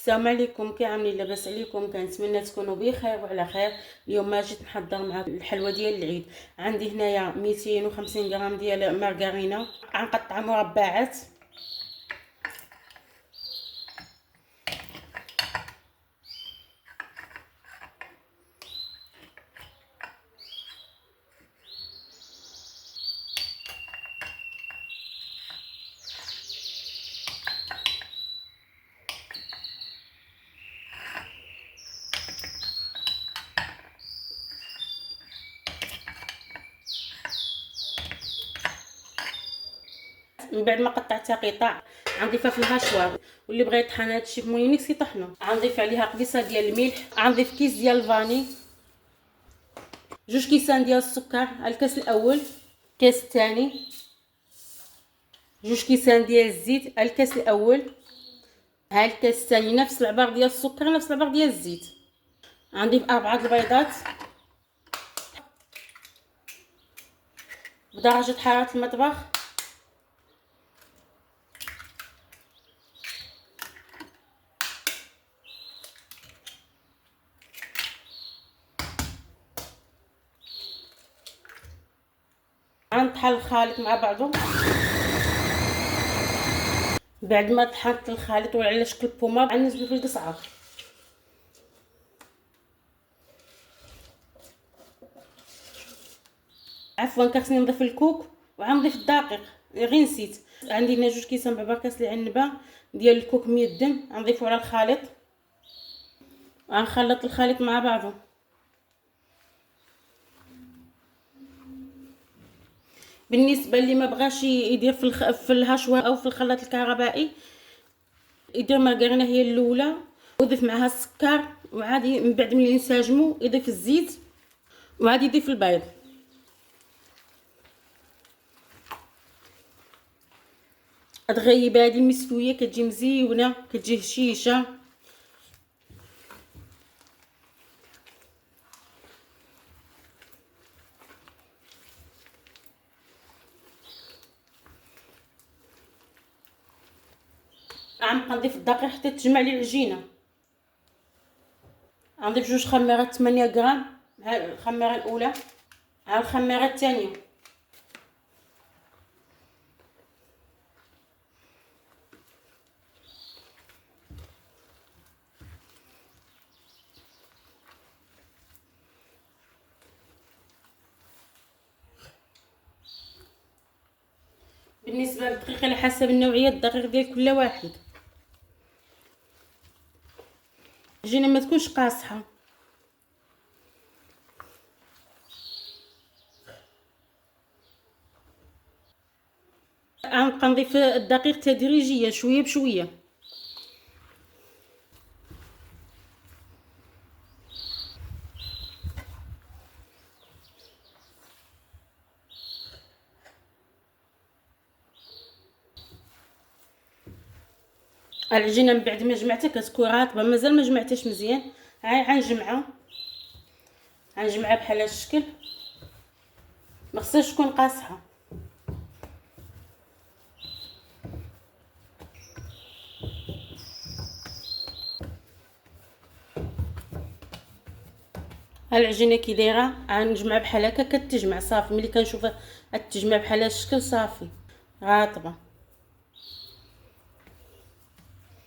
السلام عليكم، كي عاملين؟ لاباس عليكم؟ كنتمنى تكونوا بخير وعلى خير. اليوم ما جيت نحضر مع الحلوه ديال العيد. عندي هنايا 250 غرام ديال مارغرينا، غنقطع مربعات. من بعد ما قطعتها قطع غنضيفها في الهاشوار، واللي بغى يطحن هادشي في مولينكس يطحنو. غنضيف عليها قبيصه ديال الملح، غنضيف كيس ديال الفاني، 2 كيسان ديال السكر، الكاس الاول، الكاس الثاني، 2 كيسان ديال الزيت، الكاس الاول، ها الكاس الثاني، نفس العبار ديال السكر نفس العبار ديال الزيت. غنضيف 4 البيضات بدرجه حراره المطبخ. غنطحن الخليط مع بعضو. بعد ما طحنت الخليط ولا على شكل بومه غنزلو في القصعه. عفوا كنخصني نضيف الكوك وغنضيف الدقيق، غير نسيت. عندي هنا 2 كيسان بعباكاس العنبه ديال الكوك ميدن، غنضيفو على الخليط. غنخلط الخليط مع بعضو. بالنسبه اللي ما بغاش يدير في الهشوه او في الخلاط الكهربائي، يدير مارغرينا هي الاولى ويضيف معها السكر، وعادي من بعد ملي ينسجموا يضيف الزيت، وعادي يضيف البيض. هاد الغيبه هادي مسويه كتجي مزيونه، كتجي هشيشه. غنبقى نضيف الدقيق حتى تجمع لي العجينه. غنضيف 2 خميرات 8 غرام مع الخميره الاولى مع الخميره الثانيه. بالنسبه للدقيق على حسب النوعيه الدقيق ديال كل واحد. العجينه ما تكونش قاصحه. غنبقى نضيف الدقيق تدريجيا شويه بشويه. العجينه من بعد ما جمعتها كتكون رطبه، مازال ما جمعتهاش مزيان. غنجمعها بحال هذا الشكل، ما خصهاش تكون قاصحه. ها العجينه كي دايره غنجمع بحال هكا، كتجمع صافي. ملي كنشوفها التجمع بحال هذا الشكل صافي رطبه.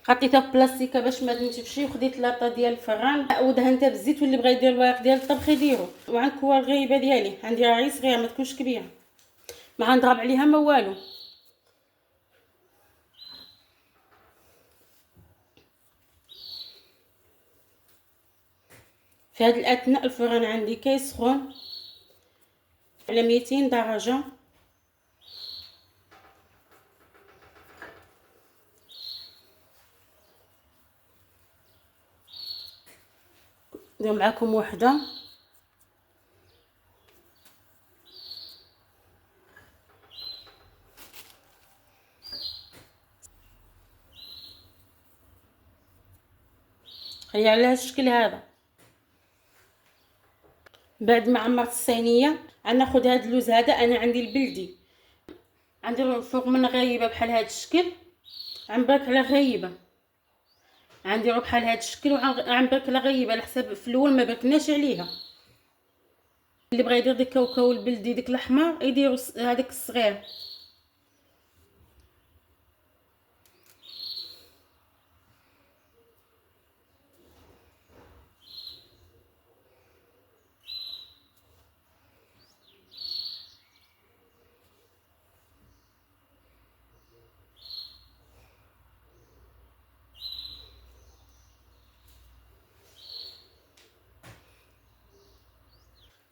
حطيتها في بلاستيكه باش ما تنشفش، وخديت لاطه ديال الفران ودهنتها بالزيت، واللي بغى يدير الورق ديال الطبخ يديرو. وغنكوى الغيبه ديالي، غنديرها غير صغيره ما تكونش كبيره، ما غنضرب عليها ما والو. في هذه الاثناء الفران عندي كيسخن على 200 درجه. ندير معكم وحده. هي على هذا الشكل هذا. بعد ما عمرت الصينيه غناخذ هذا اللوز هذا، انا عندي البلدي، غندير فوق من غيبه بحال هذا الشكل، غنبارك على غيبه. غنديرو بحال هاد الشكل وغنبرك غيبه على حساب في الاول ما بركناش عليها. اللي بغى يدير ديك الكاوكاو البلدي ديك الاحمر يديروا هذاك الصغير.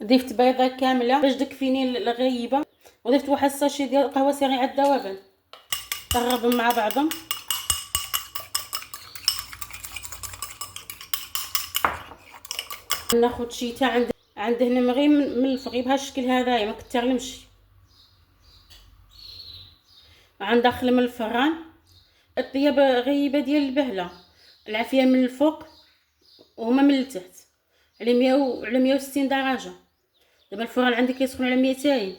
ضفت بيضه كامله باش تكفيني الغيبه، وضفت واحد الساشي ديال قهوه سريعه الذوبان. قربهم مع بعضهم. ناخذ شيته عند هنا مغي من الفوق بهذا الشكل هذايا ما كترلمش. غندخل من الفران. الطياب غيبه ديال البهله، العافيه من الفوق وهما من التحت على 160 درجه. دابا الفران عندي كيسخن على 200.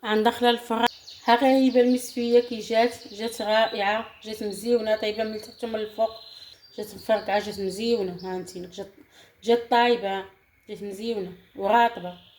غندخلها الفران. ها غيبه المسفيه كي جات رائعه، جات مزيونه طايبه من التحت ومن الفوق، جات مفرقعه، جات مزيونه. ها انت جات طايبه، جات مزيونه ورطبه.